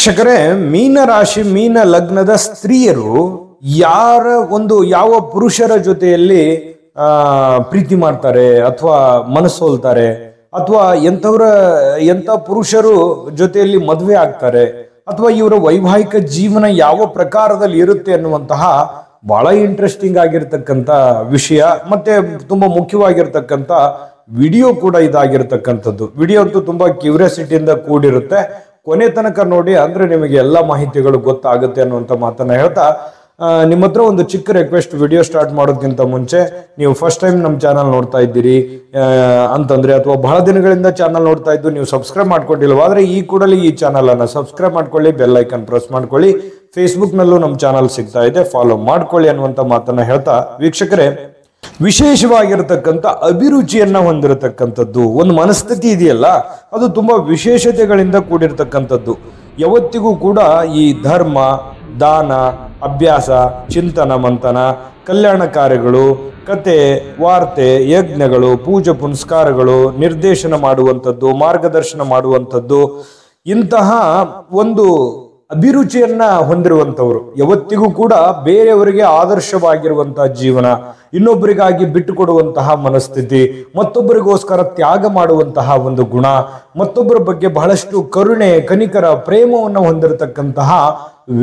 ವೀಕ್ಷಕರೇ, ಮೀನ ರಾಶಿ ಮೀನ ಲಗ್ನದ ಸ್ತ್ರೀಯರು ಯಾವ ಪುರುಷರ ಜೊತೆಯಲ್ಲಿ ಪ್ರೀತಿ ಮಾಡ್ತಾರೆ ಅಥವಾ ಮನಸೋಲ್ತಾರೆ ಅಥವಾ ಎಂಥ ಪುರುಷರು ಜೊತೆಯಲ್ಲಿ ಮದುವೆ ಆಗ್ತಾರೆ ಅಥವಾ ಇವರ ವೈವಾಹಿಕ ಜೀವನ ಯಾವ ಪ್ರಕಾರದಲ್ಲಿ ಇರುತ್ತೆ ಅನ್ನುವಂತಹ ಬಹಳ ಇಂಟ್ರೆಸ್ಟಿಂಗ್ ಆಗಿರ್ತಕ್ಕಂಥ ವಿಷಯ ಮತ್ತೆ ತುಂಬಾ ಮುಖ್ಯವಾಗಿರ್ತಕ್ಕಂಥ ವಿಡಿಯೋ ಕೂಡ ಇದಾಗಿರ್ತಕ್ಕಂಥದ್ದು. ವಿಡಿಯೋ ಅಂತೂ ತುಂಬಾ ಕ್ಯೂರಿಯಾಸಿಟಿಯಿಂದ ಕೂಡಿರುತ್ತೆ. ಕೊನೆ ತನಕ ನೋಡಿ, ಅಂದ್ರೆ ನಿಮಗೆ ಎಲ್ಲ ಮಾಹಿತಿಗಳು ಗೊತ್ತಾಗುತ್ತೆ ಅನ್ನುವಂಥ ಮಾತನ್ನ ಹೇಳ್ತಾ ನಿಮ್ಮ ಹತ್ರ ಒಂದು ಚಿಕ್ಕ ರಿಕ್ವೆಸ್ಟ್. ವಿಡಿಯೋ ಸ್ಟಾರ್ಟ್ ಮಾಡೋದಕ್ಕಿಂತ ಮುಂಚೆ ನೀವು ಫಸ್ಟ್ ಟೈಮ್ ನಮ್ಮ ಚಾನಲ್ ನೋಡ್ತಾ ಇದ್ದೀರಿ ಅಂತಂದ್ರೆ ಅಥವಾ ಬಹಳ ದಿನಗಳಿಂದ ಚಾನಲ್ ನೋಡ್ತಾ ಇದ್ದು ನೀವು ಸಬ್ಸ್ಕ್ರೈಬ್ ಮಾಡ್ಕೊಂಡಿಲ್ವಾದ್ರೆ ಈ ಕೂಡಲೇ ಈ ಚಾನಲ್ ಅನ್ನ ಸಬ್ಸ್ಕ್ರೈಬ್ ಮಾಡ್ಕೊಳ್ಳಿ, ಬೆಲ್ ಐಕನ್ ಪ್ರೆಸ್ ಮಾಡ್ಕೊಳ್ಳಿ. ಫೇಸ್ಬುಕ್ ನಲ್ಲೂ ನಮ್ಮ ಚಾನಲ್ ಸಿಗ್ತಾ ಇದೆ, ಫಾಲೋ ಮಾಡ್ಕೊಳ್ಳಿ ಅನ್ನುವಂಥ ಮಾತನ್ನ ಹೇಳ್ತಾ ವೀಕ್ಷಕರೇ, ವಿಶೇಷವಾಗಿರತಕ್ಕಂಥ ಅಭಿರುಚಿಯನ್ನ ಹೊಂದಿರತಕ್ಕಂಥದ್ದು ಒಂದು ಮನಸ್ಥಿತಿ ಇದೆಯಲ್ಲ, ಅದು ತುಂಬಾ ವಿಶೇಷತೆಗಳಿಂದ ಕೂಡಿರ್ತಕ್ಕಂಥದ್ದು. ಯಾವತ್ತಿಗೂ ಕೂಡ ಈ ಧರ್ಮ, ದಾನ, ಅಭ್ಯಾಸ, ಚಿಂತನ ಮಂಥನ, ಕಲ್ಯಾಣ ಕಾರ್ಯಗಳು, ಕತೆ, ವಾರ್ತೆ, ಯಜ್ಞಗಳು, ಪೂಜೆ ಪುನಸ್ಕಾರಗಳು, ನಿರ್ದೇಶನ ಮಾಡುವಂಥದ್ದು, ಮಾರ್ಗದರ್ಶನ ಮಾಡುವಂಥದ್ದು, ಇಂತಹ ಒಂದು ಅಭಿರುಚಿಯನ್ನ ಹೊಂದಿರುವಂತವರು ಯಾವತ್ತಿಗೂ ಕೂಡ ಬೇರೆಯವರಿಗೆ ಆದರ್ಶವಾಗಿರುವಂತಹ ಜೀವನ, ಇನ್ನೊಬ್ಬರಿಗಾಗಿ ಬಿಟ್ಟು ಕೊಡುವಂತಹ ಮನಸ್ಥಿತಿ, ಮತ್ತೊಬ್ಬರಿಗೋಸ್ಕರ ತ್ಯಾಗ ಮಾಡುವಂತಹ ಒಂದು ಗುಣ, ಮತ್ತೊಬ್ಬರ ಬಗ್ಗೆ ಬಹಳಷ್ಟು ಕರುಣೆ, ಕನಿಕರ, ಪ್ರೇಮವನ್ನು ಹೊಂದಿರತಕ್ಕಂತಹ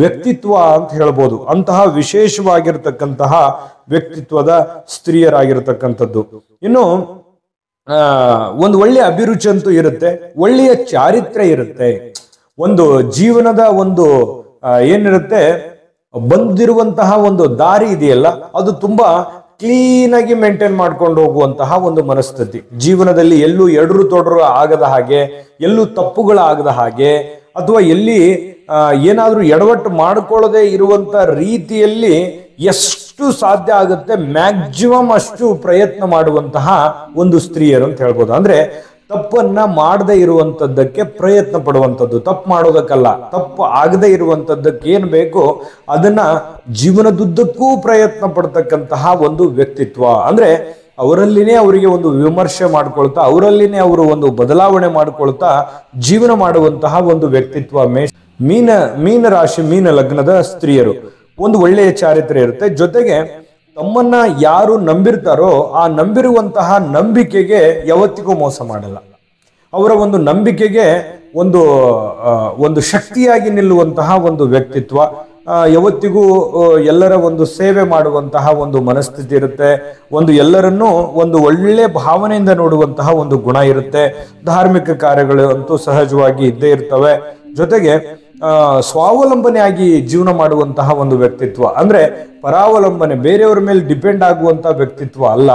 ವ್ಯಕ್ತಿತ್ವ ಅಂತ ಹೇಳ್ಬೋದು. ಅಂತಹ ವಿಶೇಷವಾಗಿರ್ತಕ್ಕಂತಹ ವ್ಯಕ್ತಿತ್ವದ ಸ್ತ್ರೀಯರಾಗಿರ್ತಕ್ಕಂಥದ್ದು. ಇನ್ನು ಒಂದು ಒಳ್ಳೆಯ ಅಭಿರುಚಿ ಅಂತೂ ಇರುತ್ತೆ, ಒಳ್ಳೆಯ ಚಾರಿತ್ರ್ಯ ಇರುತ್ತೆ. ಒಂದು ಜೀವನದ ಒಂದು ಏನಿರುತ್ತೆ, ಬಂದಿರುವಂತಹ ಒಂದು ದಾರಿ ಇದೆಯಲ್ಲ, ಅದು ತುಂಬಾ ಕ್ಲೀನ್ ಆಗಿ ಮೇಂಟೈನ್ ಮಾಡ್ಕೊಂಡು ಹೋಗುವಂತಹ ಒಂದು ಮನಸ್ಥಿತಿ. ಜೀವನದಲ್ಲಿ ಎಲ್ಲೂ ಎಡರು ತೊಡರು ಆಗದ ಹಾಗೆ, ಎಲ್ಲೂ ತಪ್ಪುಗಳಾಗದ ಹಾಗೆ, ಅಥವಾ ಎಲ್ಲಿ ಏನಾದ್ರೂ ಎಡವಟ್ಟು ಮಾಡ್ಕೊಳ್ಳದೆ ಇರುವಂತ ರೀತಿಯಲ್ಲಿ ಎಷ್ಟು ಸಾಧ್ಯ ಆಗುತ್ತೆ ಮ್ಯಾಕ್ಸಿಮಮ್ ಅಷ್ಟು ಪ್ರಯತ್ನ ಮಾಡುವಂತಹ ಒಂದು ಸ್ತ್ರೀಯರು ಅಂತ ಹೇಳ್ಬೋದು. ಅಂದ್ರೆ ತಪ್ಪನ್ನ ಮಾಡದೇ ಇರುವಂತದ್ದಕ್ಕೆ ಪ್ರಯತ್ನ ಪಡುವಂಥದ್ದು, ತಪ್ಪು ಮಾಡೋದಕ್ಕಲ್ಲ, ತಪ್ಪು ಆಗದೆ ಇರುವಂತದ್ದಕ್ಕೆ ಏನ್ ಬೇಕು ಅದನ್ನ ಜೀವನದುದ್ದಕ್ಕೂ ಪ್ರಯತ್ನ ಪಡ್ತಕ್ಕಂತಹ ಒಂದು ವ್ಯಕ್ತಿತ್ವ. ಅಂದ್ರೆ ಅವರಲ್ಲಿನೇ ಅವರಿಗೆ ಒಂದು ವಿಮರ್ಶೆ ಮಾಡ್ಕೊಳ್ತಾ, ಅವರಲ್ಲಿನೇ ಅವರು ಒಂದು ಬದಲಾವಣೆ ಮಾಡ್ಕೊಳ್ತಾ ಜೀವನ ಮಾಡುವಂತಹ ಒಂದು ವ್ಯಕ್ತಿತ್ವ ಮೀನ ರಾಶಿ ಮೀನ ಲಗ್ನದ ಸ್ತ್ರೀಯರು. ಒಂದು ಒಳ್ಳೆಯ ಚಾರಿತ್ರ್ಯ ಇರುತ್ತೆ, ಜೊತೆಗೆ ತಮ್ಮನ್ನ ಯಾರು ನಂಬಿರ್ತಾರೋ ಆ ನಂಬಿರುವಂತಹ ನಂಬಿಕೆಗೆ ಯಾವತ್ತಿಗೂ ಮೋಸ ಮಾಡಲ್ಲ. ಅವರ ಒಂದು ನಂಬಿಕೆಗೆ ಒಂದು ಶಕ್ತಿಯಾಗಿ ನಿಲ್ಲುವಂತಹ ಒಂದು ವ್ಯಕ್ತಿತ್ವ, ಯಾವತ್ತಿಗೂ ಎಲ್ಲರ ಒಂದು ಸೇವೆ ಮಾಡುವಂತಹ ಒಂದು ಮನಸ್ಥಿತಿ ಇರುತ್ತೆ. ಎಲ್ಲರನ್ನೂ ಒಂದು ಒಳ್ಳೆ ಭಾವನೆಯಿಂದ ನೋಡುವಂತಹ ಒಂದು ಗುಣ ಇರುತ್ತೆ. ಧಾರ್ಮಿಕ ಕಾರ್ಯಗಳು ಅಂತೂ ಸಹಜವಾಗಿ ಇದ್ದೇ ಇರ್ತವೆ. ಜೊತೆಗೆ ಸ್ವಾವಲಂಬನೆಯಾಗಿ ಜೀವನ ಮಾಡುವಂತಹ ಒಂದು ವ್ಯಕ್ತಿತ್ವ, ಅಂದ್ರೆ ಪರಾವಲಂಬನೆ, ಬೇರೆಯವರ ಮೇಲೆ ಡಿಪೆಂಡ್ ಆಗುವಂತಹ ವ್ಯಕ್ತಿತ್ವ ಅಲ್ಲ.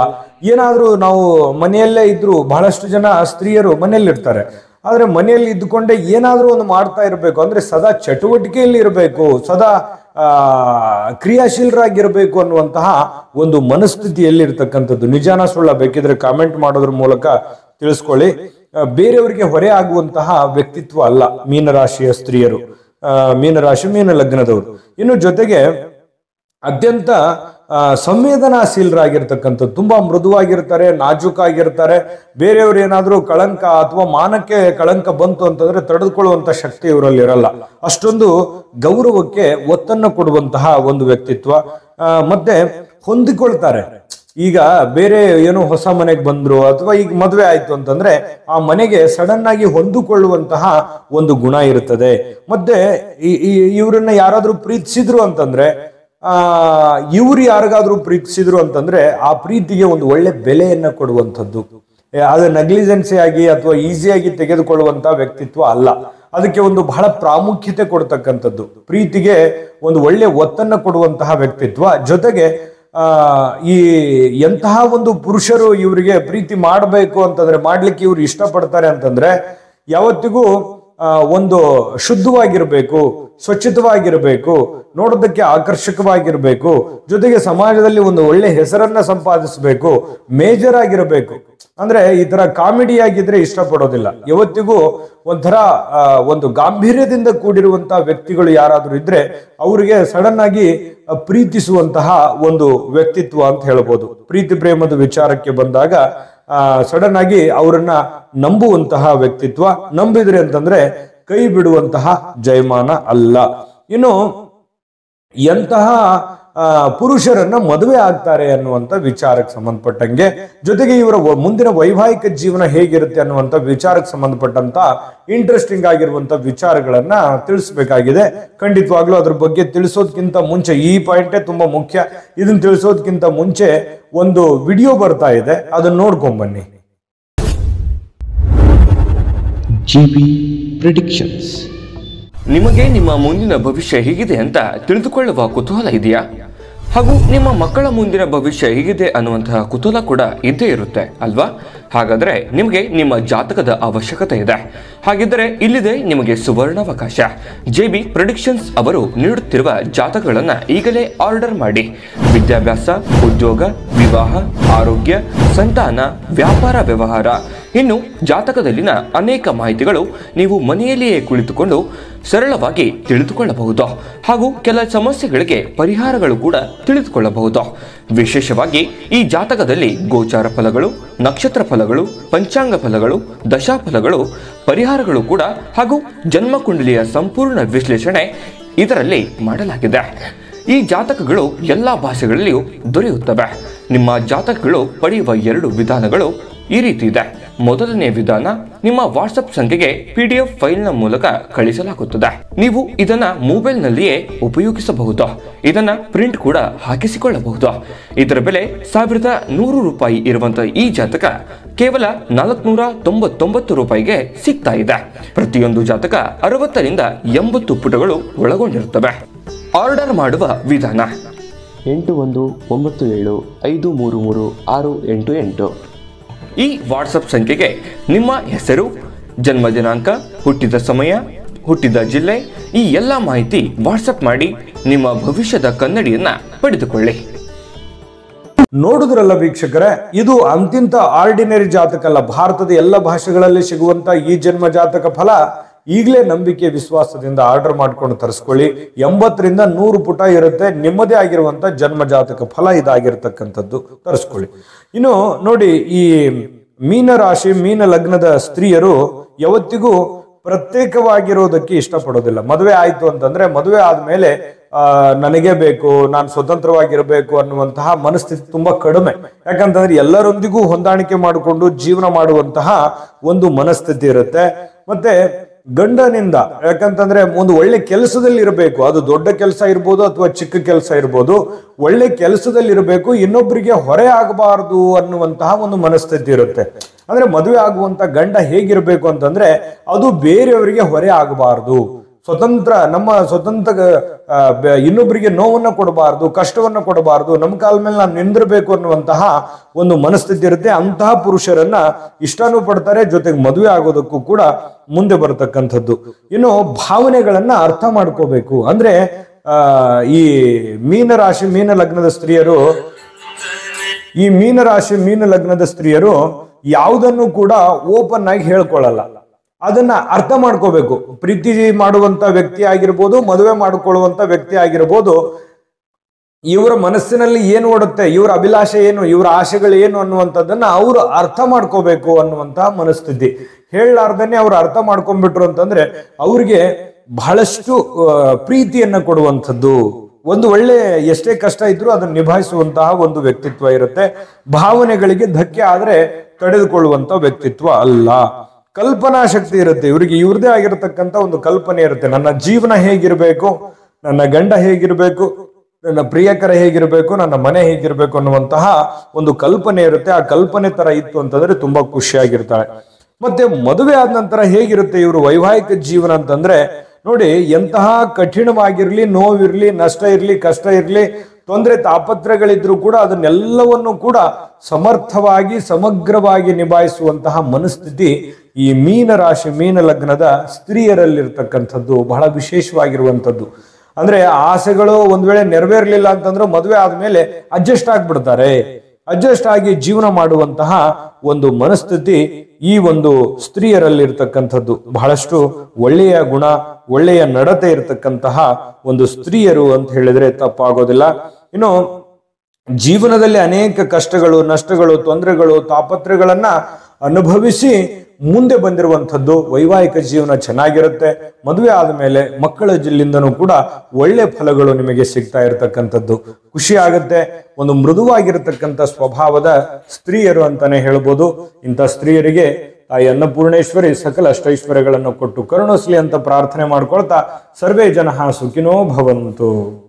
ಏನಾದ್ರೂ ನಾವು ಮನೆಯಲ್ಲೇ ಇದ್ರು, ಬಹಳಷ್ಟು ಜನ ಸ್ತ್ರೀಯರು ಮನೆಯಲ್ಲಿ ಇರ್ತಾರೆ, ಆದ್ರೆ ಮನೆಯಲ್ಲಿ ಇದ್ದುಕೊಂಡೆ ಏನಾದ್ರೂ ಒಂದು ಮಾಡ್ತಾ ಇರಬೇಕು, ಅಂದ್ರೆ ಸದಾ ಚಟುವಟಿಕೆಯಲ್ಲಿ ಇರಬೇಕು, ಸದಾ ಕ್ರಿಯಾಶೀಲರಾಗಿರ್ಬೇಕು ಅನ್ನುವಂತಹ ಒಂದು ಮನಸ್ಥಿತಿಯಲ್ಲಿ ಇರ್ತಕ್ಕಂಥದ್ದು. ನಿಜಾನ ಸುಳ್ಳ ಬೇಕಿದ್ರೆ ಕಾಮೆಂಟ್ ಮಾಡೋದ್ರ ಮೂಲಕ ತಿಳಿಸ್ಕೊಳ್ಳಿ. ಬೇರೆಯವರಿಗೆ ಹೊರೆ ಆಗುವಂತಹ ವ್ಯಕ್ತಿತ್ವ ಅಲ್ಲ ಮೀನರಾಶಿಯ ಸ್ತ್ರೀಯರು, ಮೀನರಾಶಿ ಮೀನ ಲಗ್ನದವರು. ಇನ್ನು ಜೊತೆಗೆ ಅತ್ಯಂತ ಸಂವೇದನಾಶೀಲರಾಗಿರ್ತಕ್ಕಂಥದ್ದು, ತುಂಬಾ ಮೃದುವಾಗಿರ್ತಾರೆ, ನಾಜೂಕಾಗಿರ್ತಾರೆ. ಬೇರೆಯವರು ಏನಾದ್ರೂ ಕಳಂಕ ಅಥವಾ ಮಾನಕ್ಕೆ ಕಳಂಕ ಬಂತು ಅಂತಂದ್ರೆ ತಡೆದುಕೊಳ್ಳುವಂತ ಶಕ್ತಿ ಇವರಲ್ಲಿ ಇರಲ್ಲ. ಅಷ್ಟೊಂದು ಗೌರವಕ್ಕೆ ಒತ್ತನ್ನು ಕೊಡುವಂತಹ ಒಂದು ವ್ಯಕ್ತಿತ್ವ. ಮತ್ತೆ ಹೊಂದಿಕೊಳ್ತಾರೆ. ಈಗ ಬೇರೆ ಏನೋ ಹೊಸ ಮನೆಗೆ ಬಂದ್ರು ಅಥವಾ ಈಗ ಮದುವೆ ಆಯ್ತು ಅಂತಂದ್ರೆ ಆ ಮನೆಗೆ ಸಡನ್ ಆಗಿ ಹೊಂದಿಕೊಳ್ಳುವಂತಹ ಒಂದು ಗುಣ ಇರುತ್ತದೆ. ಮತ್ತೆ ಇವ್ರನ್ನ ಯಾರಾದ್ರೂ ಪ್ರೀತಿಸಿದ್ರು ಅಂತಂದ್ರೆ, ಇವ್ರು ಯಾರಿಗಾದ್ರೂ ಪ್ರೀತಿಸಿದ್ರು ಅಂತಂದ್ರೆ ಆ ಪ್ರೀತಿಗೆ ಒಂದು ಒಳ್ಳೆ ಬೆಲೆಯನ್ನ ಕೊಡುವಂಥದ್ದು. ಅದು ನೆಗ್ಲಿಜೆನ್ಸಿ ಆಗಿ ಅಥವಾ ಈಸಿಯಾಗಿ ತೆಗೆದುಕೊಳ್ಳುವಂತ ವ್ಯಕ್ತಿತ್ವ ಅಲ್ಲ. ಅದಕ್ಕೆ ಒಂದು ಬಹಳ ಪ್ರಾಮುಖ್ಯತೆ ಕೊಡ್ತಕ್ಕಂಥದ್ದು, ಪ್ರೀತಿಗೆ ಒಂದು ಒಳ್ಳೆ ಒತ್ತನ್ನ ಕೊಡುವಂತಹ ವ್ಯಕ್ತಿತ್ವ. ಜೊತೆಗೆ ಈ ಎಂತಹ ಒಂದು ಪುರುಷರು ಇವರಿಗೆ ಪ್ರೀತಿ ಮಾಡಬೇಕು ಅಂತಂದ್ರೆ, ಮಾಡ್ಲಿಕ್ಕೆ ಇವ್ರು ಇಷ್ಟಪಡ್ತಾರೆ ಅಂತಂದ್ರೆ ಯಾವತ್ತಿಗೂ ಒಂದು ಶುದ್ಧವಾಗಿರ್ಬೇಕು, ಸ್ವಚ್ಛತವಾಗಿರ್ಬೇಕು, ನೋಡೋದಕ್ಕೆ ಆಕರ್ಷಕವಾಗಿರ್ಬೇಕು, ಜೊತೆಗೆ ಸಮಾಜದಲ್ಲಿ ಒಂದು ಒಳ್ಳೆ ಹೆಸರನ್ನ ಸಂಪಾದಿಸಬೇಕು, ಮೇಜರ್ ಆಗಿರಬೇಕು. ಅಂದ್ರೆ ಈ ತರ ಕಾಮಿಡಿ ಆಗಿದ್ರೆ ಇಷ್ಟಪಡೋದಿಲ್ಲ. ಯಾವತ್ತಿಗೂ ಒಂಥರ ಒಂದು ಗಾಂಭೀರ್ಯದಿಂದ ಕೂಡಿರುವಂತಹ ವ್ಯಕ್ತಿಗಳು ಯಾರಾದ್ರೂ ಇದ್ರೆ ಅವರಿಗೆ ಸಡನ್ ಆಗಿ ಪ್ರೀತಿಸುವಂತಹ ಒಂದು ವ್ಯಕ್ತಿತ್ವ ಅಂತ ಹೇಳ್ಬೋದು. ಪ್ರೀತಿ ಪ್ರೇಮದ ವಿಚಾರಕ್ಕೆ ಬಂದಾಗ ಸಡನ್ ಆಗಿ ಅವರನ್ನ ನಂಬುವಂತಹ ವ್ಯಕ್ತಿತ್ವ. ನಂಬಿದ್ರೆ ಅಂತಂದ್ರೆ ಕೈ ಬಿಡುವಂತಹ ಜಯಮಾನ ಅಲ್ಲ. ಇನ್ನು ಎಂತಹ ಪುರುಷರನ್ನ ಮದುವೆ ಆಗ್ತಾರೆ ಅನ್ನುವಂಥ ವಿಚಾರಕ್ಕೆ ಸಂಬಂಧಪಟ್ಟಂಗೆ, ಜೊತೆಗೆ ಇವರ ಮುಂದಿನ ವೈವಾಹಿಕ ಜೀವನ ಹೇಗಿರುತ್ತೆ ಅನ್ನುವಂಥ ವಿಚಾರಕ್ಕೆ ಸಂಬಂಧಪಟ್ಟಂತ ಇಂಟ್ರೆಸ್ಟಿಂಗ್ ಆಗಿರುವಂತ ವಿಚಾರಗಳನ್ನ ತಿಳಿಸ್ಬೇಕಾಗಿದೆ. ಖಂಡಿತವಾಗ್ಲೂ ಅದ್ರ ಬಗ್ಗೆ ತಿಳಿಸೋದಕ್ಕಿಂತ ಮುಂಚೆ, ಈ ಪಾಯಿಂಟೇ ತುಂಬಾ ಮುಖ್ಯ, ಇದನ್ನ ತಿಳಿಸೋದಕ್ಕಿಂತ ಮುಂಚೆ ಒಂದು ವಿಡಿಯೋ ಬರ್ತಾ ಇದೆ, ಅದನ್ನ ನೋಡ್ಕೊಂಡ್ ಬನ್ನಿ. GB predictions. ನಿಮಗೆ ನಿಮ್ಮ ಮುಂದಿನ ಭವಿಷ್ಯ ಹೇಗಿದೆ ಅಂತ ತಿಳಿದುಕೊಳ್ಳುವ ಕುತೂಹಲ ಇದೆಯಾ? ಹಾಗೂ ನಿಮ್ಮ ಮಕ್ಕಳ ಮುಂದಿನ ಭವಿಷ್ಯ ಹೇಗಿದೆ ಅನ್ನುವಂತಹ ಕುತೂಹಲ ಕೂಡ ಇದ್ದೇ ಇರುತ್ತೆ ಅಲ್ವಾ? ಹಾಗಾದರೆ ನಿಮಗೆ ನಿಮ್ಮ ಜಾತಕದ ಅವಶ್ಯಕತೆ ಇದೆ. ಹಾಗಿದ್ದರೆ ಇಲ್ಲಿದೆ ನಿಮಗೆ ಸುವರ್ಣಾವಕಾಶ. JB ಪ್ರೆಡಿಕ್ಷನ್ಸ್ ಅವರು ನೀಡುತ್ತಿರುವ ಜಾತಕಗಳನ್ನು ಈಗಲೇ ಆರ್ಡರ್ ಮಾಡಿ. ವಿದ್ಯಾಭ್ಯಾಸ, ಉದ್ಯೋಗ, ವಿವಾಹ, ಆರೋಗ್ಯ, ಸಂತಾನ, ವ್ಯಾಪಾರ ವ್ಯವಹಾರ, ಇನ್ನು ಜಾತಕದಲ್ಲಿನ ಅನೇಕ ಮಾಹಿತಿಗಳು ನೀವು ಮನೆಯಲ್ಲಿಯೇ ಕುಳಿತುಕೊಂಡು ಸರಳವಾಗಿ ತಿಳಿದುಕೊಳ್ಳಬಹುದು. ಹಾಗೂ ಕೆಲ ಸಮಸ್ಯೆಗಳಿಗೆ ಪರಿಹಾರಗಳು ಕೂಡ ತಿಳಿದುಕೊಳ್ಳಬಹುದು. ವಿಶೇಷವಾಗಿ ಈ ಜಾತಕದಲ್ಲಿ ಗೋಚಾರ ಫಲಗಳು, ನಕ್ಷತ್ರ ಫಲಗಳು, ಪಂಚಾಂಗ ಫಲಗಳು, ದಶಾಫಲಗಳು, ಪರಿಹಾರಗಳು ಕೂಡ ಹಾಗೂ ಜನ್ಮಕುಂಡಲಿಯ ಸಂಪೂರ್ಣ ವಿಶ್ಲೇಷಣೆ ಇದರಲ್ಲಿ ಮಾಡಲಾಗಿದೆ. ಈ ಜಾತಕಗಳು ಎಲ್ಲ ಭಾಷೆಗಳಲ್ಲಿಯೂ ದೊರೆಯುತ್ತವೆ. ನಿಮ್ಮ ಜಾತಕಗಳು ಪಡೆಯುವ 2 ವಿಧಾನಗಳು ಈ ರೀತಿ ಇದೆ. ಮೊದಲನೇ ವಿಧಾನ, ನಿಮ್ಮ ವಾಟ್ಸಪ್ ಸಂಖ್ಯೆಗೆ PDF ಫೈಲ್ನ ಮೂಲಕ ಕಳಿಸಲಾಗುತ್ತದೆ. ನೀವು ಇದನ್ನ ಮೊಬೈಲ್ನಲ್ಲಿಯೇ ಉಪಯೋಗಿಸಬಹುದು. ಇದನ್ನ ಪ್ರಿಂಟ್ ಕೂಡ ಹಾಕಿಸಿಕೊಳ್ಳಬಹುದು. ಇದರ ಬೆಲೆ 1100 ರೂಪಾಯಿ ಇರುವಂತಹ ಈ ಜಾತಕ ಕೇವಲ 499 ರೂಪಾಯಿಗೆ ಸಿಗ್ತಾ ಇದೆ. ಪ್ರತಿಯೊಂದು ಜಾತಕ 60 ರಿಂದ 80 ಪುಟಗಳು ಒಳಗೊಂಡಿರುತ್ತವೆ. ಆರ್ಡರ್ ಮಾಡುವ ವಿಧಾನ: 8197533688. ಈ ವಾಟ್ಸಪ್ ಸಂಖ್ಯೆಗೆ ನಿಮ್ಮ ಹೆಸರು, ಜನ್ಮ ದಿನಾಂಕ, ಹುಟ್ಟಿದ ಸಮಯ, ಹುಟ್ಟಿದ ಜಿಲ್ಲೆ, ಈ ಎಲ್ಲ ಮಾಹಿತಿ ವಾಟ್ಸಪ್ ಮಾಡಿ ನಿಮ್ಮ ಭವಿಷ್ಯದ ಕನ್ನಡಿಯನ್ನ ಪಡೆದುಕೊಳ್ಳಿ. ನೋಡುದ್ರಲ್ಲ ವೀಕ್ಷಕರೇ, ಇದು ಅಂತಿಂತ ಆರ್ಡಿನರಿ ಜಾತಕ ಅಲ್ಲ. ಭಾರತದ ಎಲ್ಲ ಭಾಷೆಗಳಲ್ಲಿ ಸಿಗುವಂತ ಈ ಜನ್ಮ ಜಾತಕ ಫಲ ಈಗಲೇ ನಂಬಿಕೆ ವಿಶ್ವಾಸದಿಂದ ಆರ್ಡರ್ ಮಾಡ್ಕೊಂಡು ತರಿಸ್ಕೊಳ್ಳಿ. 80 ರಿಂದ 100 ಪುಟ ಇರುತ್ತೆ. ನಿಮ್ಮದೇ ಆಗಿರುವಂತ ಜನ್ಮ ಜಾತಕ ಫಲ ಇದಾಗಿರ್ತಕ್ಕಂಥದ್ದು ತರಿಸ್ಕೊಳ್ಳಿ. ಇನ್ನು ನೋಡಿ, ಈ ಮೀನ ರಾಶಿ, ಮೀನ ಲಗ್ನದ ಸ್ತ್ರೀಯರು ಯಾವತ್ತಿಗೂ ಪ್ರತ್ಯೇಕವಾಗಿರೋದಕ್ಕೆ ಇಷ್ಟಪಡೋದಿಲ್ಲ. ಮದುವೆ ಆಯ್ತು ಅಂತಂದ್ರೆ ಮದುವೆ ಆದ್ಮೇಲೆ ನನಗೆ ಬೇಕು, ನಾನು ಸ್ವತಂತ್ರವಾಗಿರಬೇಕು ಅನ್ನುವಂತಹ ಮನಸ್ಥಿತಿ ತುಂಬಾ ಕಡಿಮೆ. ಯಾಕಂತಂದ್ರೆ ಎಲ್ಲರೊಂದಿಗೂ ಹೊಂದಾಣಿಕೆ ಮಾಡಿಕೊಂಡು ಜೀವನ ಮಾಡುವಂತಹ ಒಂದು ಮನಸ್ಥಿತಿ ಇರುತ್ತೆ. ಮತ್ತೆ ಗಂಡನಿಂದ, ಯಾಕಂತಂದ್ರೆ ಒಂದು ಒಳ್ಳೆ ಕೆಲಸದಲ್ಲಿ ಇರಬೇಕು. ಅದು ದೊಡ್ಡ ಕೆಲಸ ಇರ್ಬೋದು ಅಥವಾ ಚಿಕ್ಕ ಕೆಲಸ ಇರ್ಬೋದು, ಒಳ್ಳೆ ಕೆಲಸದಲ್ಲಿ ಇರಬೇಕು, ಇನ್ನೊಬ್ಬರಿಗೆ ಹೊರೆ ಆಗಬಾರದು ಅನ್ನುವಂತಹ ಒಂದು ಮನಸ್ಥಿತಿ ಇರುತ್ತೆ. ಅಂದ್ರೆ ಮದುವೆ ಆಗುವಂತ ಗಂಡ ಹೇಗಿರ್ಬೇಕು ಅಂತಂದ್ರೆ ಅದು ಬೇರೆಯವರಿಗೆ ಹೊರೆ ಆಗಬಾರದು, ನಮ್ಮ ಸ್ವತಂತ್ರ ಇನ್ನೊಬ್ಬರಿಗೆ ನೋವನ್ನ ಕೊಡಬಾರದು, ಕಷ್ಟವನ್ನ ಕೊಡಬಾರದು, ನಮ್ಮ ಕಾಲ ಮೇಲೆ ನಾನು ನಿಂದಿರಬೇಕು ಅನ್ನುವಂತಹ ಒಂದು ಮನಸ್ಥಿತಿ ಇರುತ್ತೆ. ಅಂತಹ ಪುರುಷರನ್ನ ಇಷ್ಟನೂ ಪಡ್ತಾರೆ, ಜೊತೆಗೆ ಮದುವೆ ಆಗೋದಕ್ಕೂ ಕೂಡ ಮುಂದೆ ಬರತಕ್ಕಂಥದ್ದು. ಇನ್ನು ಭಾವನೆಗಳನ್ನ ಅರ್ಥ ಮಾಡ್ಕೋಬೇಕು. ಅಂದ್ರೆ ಈ ಮೀನರಾಶಿ ಮೀನ ಲಗ್ನದ ಸ್ತ್ರೀಯರು ಯಾವುದನ್ನು ಕೂಡ ಓಪನ್ ಆಗಿ ಹೇಳ್ಕೊಳ್ಳಲ್ಲ. ಅದನ್ನ ಅರ್ಥ ಮಾಡ್ಕೋಬೇಕು. ಪ್ರೀತಿ ಮಾಡುವಂತ ವ್ಯಕ್ತಿ ಆಗಿರ್ಬೋದು, ಮದುವೆ ಮಾಡಿಕೊಳ್ಳುವಂತ ವ್ಯಕ್ತಿ ಆಗಿರ್ಬೋದು, ಇವರ ಮನಸ್ಸಿನಲ್ಲಿ ಏನು ಓಡುತ್ತೆ, ಇವರ ಅಭಿಲಾಷೆ ಏನು, ಇವರ ಆಶೆಗಳು ಏನು ಅನ್ನುವಂಥದ್ದನ್ನ ಅವರು ಅರ್ಥ ಮಾಡ್ಕೋಬೇಕು ಅನ್ನುವಂತಹ ಮನಸ್ಥಿತಿ. ಹೇಳಲಾರ್ದನೆ ಅವ್ರು ಅರ್ಥ ಮಾಡ್ಕೊಂಡ್ಬಿಟ್ರು ಅಂತಂದ್ರೆ ಅವ್ರಿಗೆ ಬಹಳಷ್ಟು ಪ್ರೀತಿಯನ್ನ ಕೊಡುವಂಥದ್ದು, ಒಂದು ಒಳ್ಳೆ ಎಷ್ಟೇ ಕಷ್ಟ ಇದ್ರೂ ಅದನ್ನು ನಿಭಾಯಿಸುವಂತಹ ಒಂದು ವ್ಯಕ್ತಿತ್ವ ಇರುತ್ತೆ. ಭಾವನೆಗಳಿಗೆ ಧಕ್ಕೆ ಆದ್ರೆ ತಡೆದುಕೊಳ್ಳುವಂತ ವ್ಯಕ್ತಿತ್ವ ಅಲ್ಲ. ಕಲ್ಪನಾ ಶಕ್ತಿ ಇರುತ್ತೆ ಇವರಿಗೆ, ಇವ್ರದೇ ಆಗಿರತಕ್ಕಂತ ಒಂದು ಕಲ್ಪನೆ ಇರುತ್ತೆ. ನನ್ನ ಜೀವನ ಹೇಗಿರ್ಬೇಕು, ನನ್ನ ಗಂಡ ಹೇಗಿರ್ಬೇಕು, ನನ್ನ ಪ್ರಿಯಕರ ಹೇಗಿರ್ಬೇಕು, ನನ್ನ ಮನೆ ಹೇಗಿರ್ಬೇಕು ಅನ್ನುವಂತಹ ಒಂದು ಕಲ್ಪನೆ ಇರುತ್ತೆ. ಆ ಕಲ್ಪನೆ ತರ ಇತ್ತು ಅಂತಂದ್ರೆ ತುಂಬಾ ಖುಷಿಯಾಗಿರ್ತಾಳೆ. ಮತ್ತೆ ಮದುವೆ ಆದ ನಂತರ ಹೇಗಿರುತ್ತೆ ಇವರು ವೈವಾಹಿಕ ಜೀವನ ಅಂತಂದ್ರೆ ನೋಡಿ, ಎಂತಹ ಕಠಿಣವಾಗಿರ್ಲಿ, ನೋವಿರ್ಲಿ, ನಷ್ಟ ಇರ್ಲಿ, ಕಷ್ಟ ಇರ್ಲಿ, ತೊಂದರೆ ತಾಪತ್ರಗಳಿದ್ರು ಕೂಡ ಅದನ್ನೆಲ್ಲವನ್ನು ಕೂಡ ಸಮರ್ಥವಾಗಿ ಸಮಗ್ರವಾಗಿ ನಿಭಾಯಿಸುವಂತಹ ಮನಸ್ಥಿತಿ ಈ ಮೀನ ರಾಶಿ ಮೀನ ಲಗ್ನದ ಸ್ತ್ರೀಯರಲ್ಲಿರ್ತಕ್ಕಂಥದ್ದು ಬಹಳ ವಿಶೇಷವಾಗಿರುವಂಥದ್ದು. ಅಂದ್ರೆ ಆಸೆಗಳು ಒಂದ್ ವೇಳೆ ನೆರವೇರ್ಲಿಲ್ಲ ಅಂತಂದ್ರೆ ಮದುವೆ ಆದ್ಮೇಲೆ ಅಡ್ಜಸ್ಟ್ ಆಗ್ಬಿಡ್ತಾರೆ. ಅಡ್ಜಸ್ಟ್ ಆಗಿ ಜೀವನ ಮಾಡುವಂತಹ ಒಂದು ಮನಸ್ಥಿತಿ ಈ ಒಂದು ಸ್ತ್ರೀಯರಲ್ಲಿರ್ತಕ್ಕಂಥದ್ದು. ಬಹಳಷ್ಟು ಒಳ್ಳೆಯ ಗುಣ, ಒಳ್ಳೆಯ ನಡತೆ ಇರತಕ್ಕಂತಹ ಒಂದು ಸ್ತ್ರೀಯರು ಅಂತ ಹೇಳಿದ್ರೆ ತಪ್ಪಾಗೋದಿಲ್ಲ. ಇನ್ನು ಜೀವನದಲ್ಲಿ ಅನೇಕ ಕಷ್ಟಗಳು, ನಷ್ಟಗಳು, ತೊಂದರೆಗಳು, ತಾಪತ್ರಗಳನ್ನ ಅನುಭವಿಸಿ ಮುಂದೆ ಬಂದಿರುವಂಥದ್ದು ವೈವಾಹಿಕ ಜೀವನ ಚೆನ್ನಾಗಿರುತ್ತೆ. ಮದುವೆ ಆದಮೇಲೆ ಮಕ್ಕಳ ಜಿಲ್ಲಿಂದನೂ ಕೂಡ ಒಳ್ಳೆ ಫಲಗಳು ನಿಮಗೆ ಸಿಗ್ತಾ ಇರತಕ್ಕಂಥದ್ದು ಖುಷಿ ಆಗುತ್ತೆ. ಒಂದು ಮೃದುವಾಗಿರತಕ್ಕಂಥ ಸ್ವಭಾವದ ಸ್ತ್ರೀಯರು ಅಂತಾನೆ ಹೇಳ್ಬೋದು. ಇಂಥ ಸ್ತ್ರೀಯರಿಗೆ ತಾಯಿ ಅನ್ನಪೂರ್ಣೇಶ್ವರಿ ಸಕಲ ಅಷ್ಟೈಶ್ವರ್ಯಗಳನ್ನು ಕೊಟ್ಟು ಕರುಣಿಸ್ಲಿ ಅಂತ ಪ್ರಾರ್ಥನೆ ಮಾಡ್ಕೊಳ್ತಾ ಸರ್ವೇ ಜನಃ ಸುಖಿನೋ ಭವಂತು.